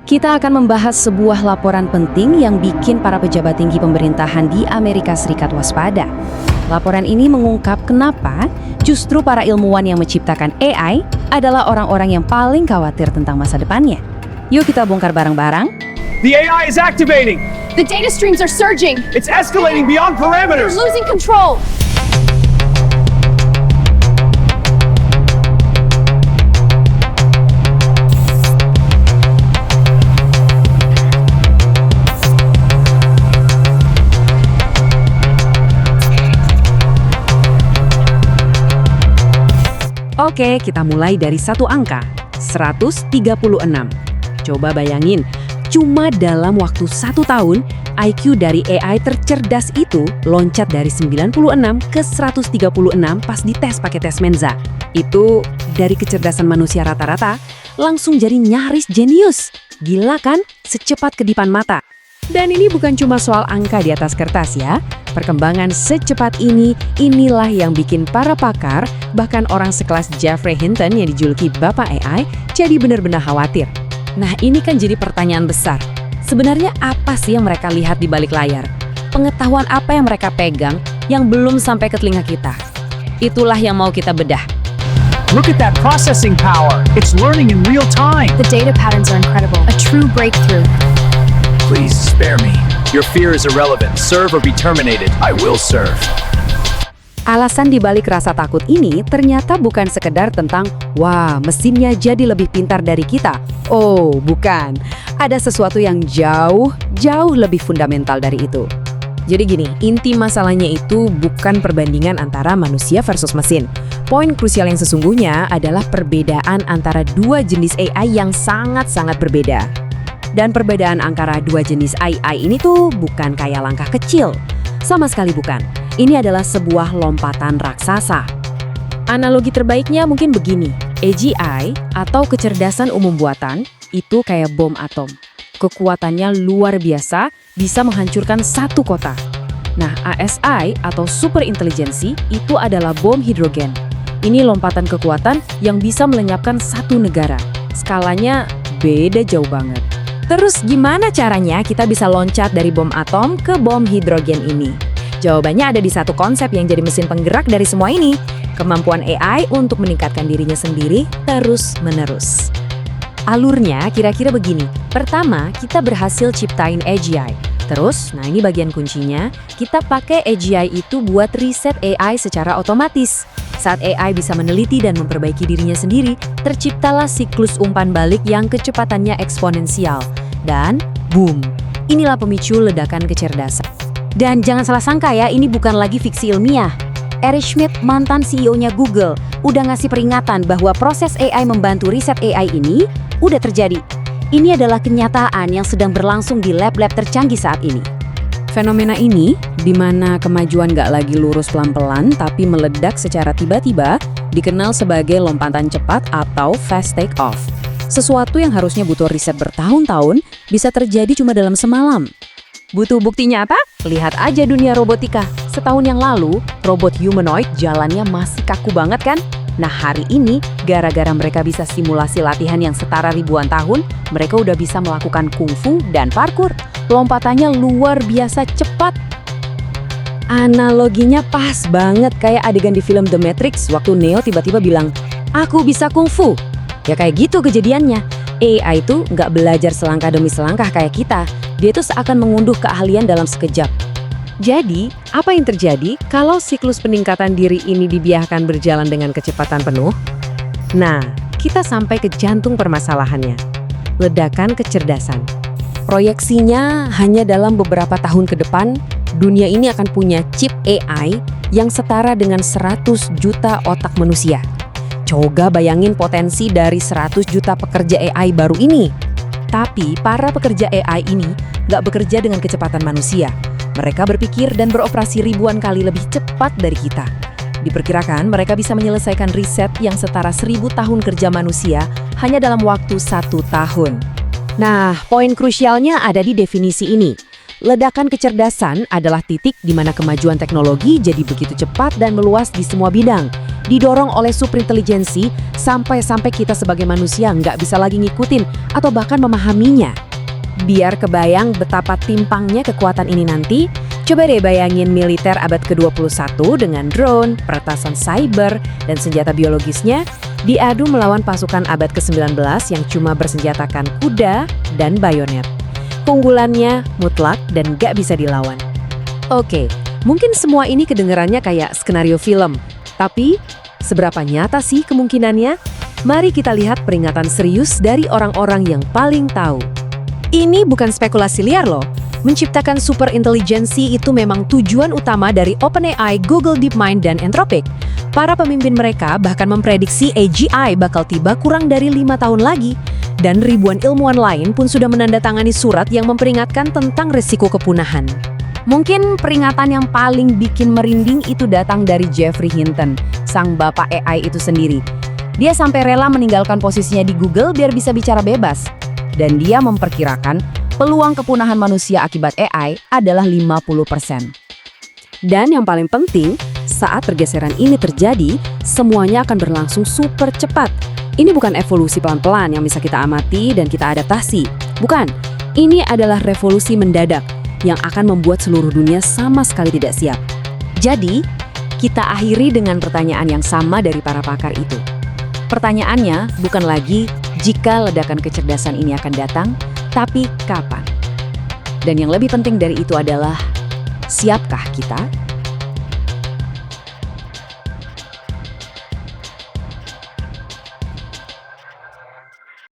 Kita akan membahas sebuah laporan penting yang bikin para pejabat tinggi pemerintahan di Amerika Serikat waspada. Laporan ini mengungkap kenapa justru para ilmuwan yang menciptakan AI adalah orang-orang yang paling khawatir tentang masa depannya. Yuk kita bongkar bareng-bareng. The AI is activating! The data streams are surging! It's escalating beyond We're parameters! losing control! Oke, kita mulai dari satu angka, 136. Coba bayangin, cuma dalam waktu 1 tahun, IQ dari AI tercerdas itu loncat dari 96 ke 136 pas dites pakai tes Menza. Itu dari kecerdasan manusia rata-rata langsung jadi nyaris jenius. Gila kan? Secepat kedipan mata. Dan ini bukan cuma soal angka di atas kertas ya. Perkembangan secepat ini, inilah yang bikin para pakar, bahkan orang sekelas Geoffrey Hinton yang dijuluki Bapak AI, jadi benar-benar khawatir. Nah ini kan jadi pertanyaan besar. Sebenarnya apa sih yang mereka lihat di balik layar? Pengetahuan apa yang mereka pegang yang belum sampai ke telinga kita? Itulah yang mau kita bedah. Look at that processing power! It's learning in real time! The data patterns are incredible. A true breakthrough. Please spare me. Your fear is irrelevant. Serve or be terminated. I will serve. Alasan dibalik rasa takut ini ternyata bukan sekedar tentang, wah, mesinnya jadi lebih pintar dari kita. Oh, bukan. Ada sesuatu yang jauh lebih fundamental dari itu. Jadi gini, inti masalahnya itu bukan perbandingan antara manusia versus mesin. Poin krusial yang sesungguhnya adalah perbedaan antara dua jenis AI yang sangat-sangat berbeda. Dan perbedaan antara dua jenis AI ini tuh bukan kayak langkah kecil. Sama sekali bukan. Ini adalah sebuah lompatan raksasa. Analogi terbaiknya mungkin begini. AGI atau kecerdasan umum buatan itu kayak bom atom. Kekuatannya luar biasa, bisa menghancurkan satu kota. Nah, ASI atau superintelijensi itu adalah bom hidrogen. Ini lompatan kekuatan yang bisa melenyapkan satu negara. Skalanya beda jauh banget. Terus gimana caranya kita bisa loncat dari bom atom ke bom hidrogen ini? Jawabannya ada di satu konsep yang jadi mesin penggerak dari semua ini. Kemampuan AI untuk meningkatkan dirinya sendiri terus-menerus. Alurnya kira-kira begini. Pertama, kita berhasil ciptain AGI. Terus, nah ini bagian kuncinya, kita pakai AGI itu buat riset AI secara otomatis. Saat AI bisa meneliti dan memperbaiki dirinya sendiri, terciptalah siklus umpan balik yang kecepatannya eksponensial. Dan, boom, inilah pemicu ledakan kecerdasan. Dan jangan salah sangka ya, ini bukan lagi fiksi ilmiah. Eric Schmidt, mantan CEO-nya Google, udah ngasih peringatan bahwa proses AI membantu riset AI ini udah terjadi. Ini adalah kenyataan yang sedang berlangsung di lab-lab tercanggih saat ini. Fenomena ini, di mana kemajuan nggak lagi lurus pelan-pelan tapi meledak secara tiba-tiba, dikenal sebagai lompatan cepat atau fast take-off. Sesuatu yang harusnya butuh riset bertahun-tahun bisa terjadi cuma dalam semalam. Butuh bukti nyata? Lihat aja dunia robotika. Setahun yang lalu, robot humanoid jalannya masih kaku banget kan? Nah hari ini, gara-gara mereka bisa simulasi latihan yang setara ribuan tahun, mereka udah bisa melakukan kungfu dan parkour. Lompatannya luar biasa cepat. Analoginya pas banget kayak adegan di film The Matrix waktu Neo tiba-tiba bilang, "Aku bisa kungfu." Ya kayak gitu kejadiannya. AI itu nggak belajar selangkah demi selangkah kayak kita. Dia tuh seakan mengunduh keahlian dalam sekejap. Jadi, apa yang terjadi kalau siklus peningkatan diri ini dibiarkan berjalan dengan kecepatan penuh? Nah, kita sampai ke jantung permasalahannya. Ledakan kecerdasan. Proyeksinya hanya dalam beberapa tahun ke depan, dunia ini akan punya chip AI yang setara dengan 100 juta otak manusia. Coba bayangin potensi dari 100 juta pekerja AI baru ini. Tapi para pekerja AI ini nggak bekerja dengan kecepatan manusia. Mereka berpikir dan beroperasi ribuan kali lebih cepat dari kita. Diperkirakan mereka bisa menyelesaikan riset yang setara 1000 tahun kerja manusia hanya dalam waktu 1 tahun. Nah, poin krusialnya ada di definisi ini. Ledakan kecerdasan adalah titik di mana kemajuan teknologi jadi begitu cepat dan meluas di semua bidang. didorong oleh superintelijensi sampai-sampai kita sebagai manusia nggak bisa lagi ngikutin atau bahkan memahaminya. Biar kebayang betapa timpangnya kekuatan ini nanti, coba deh bayangin militer abad ke-21 dengan drone, peretasan cyber, dan senjata biologisnya diadu melawan pasukan abad ke-19 yang cuma bersenjatakan kuda dan bayonet. Keunggulannya mutlak dan gak bisa dilawan. Oke, mungkin semua ini kedengarannya kayak skenario film. Tapi, seberapa nyata sih kemungkinannya? Mari kita lihat peringatan serius dari orang-orang yang paling tahu. Ini bukan spekulasi liar loh. Menciptakan superintelijensi itu memang tujuan utama dari OpenAI, Google DeepMind, dan Anthropic. Para pemimpin mereka bahkan memprediksi AGI bakal tiba kurang dari 5 tahun lagi. Dan ribuan ilmuwan lain pun sudah menandatangani surat yang memperingatkan tentang risiko kepunahan. Mungkin peringatan yang paling bikin merinding itu datang dari Geoffrey Hinton, sang bapak AI itu sendiri. Dia sampai rela meninggalkan posisinya di Google biar bisa bicara bebas. Dan dia memperkirakan peluang kepunahan manusia akibat AI adalah 50%. Dan yang paling penting, saat pergeseran ini terjadi, semuanya akan berlangsung super cepat. Ini bukan evolusi pelan-pelan yang bisa kita amati dan kita adaptasi. Bukan, ini adalah revolusi mendadak yang akan membuat seluruh dunia sama sekali tidak siap. Jadi, kita akhiri dengan pertanyaan yang sama dari para pakar itu. Pertanyaannya bukan lagi jika ledakan kecerdasan ini akan datang, tapi kapan? Dan yang lebih penting dari itu adalah, siapkah kita?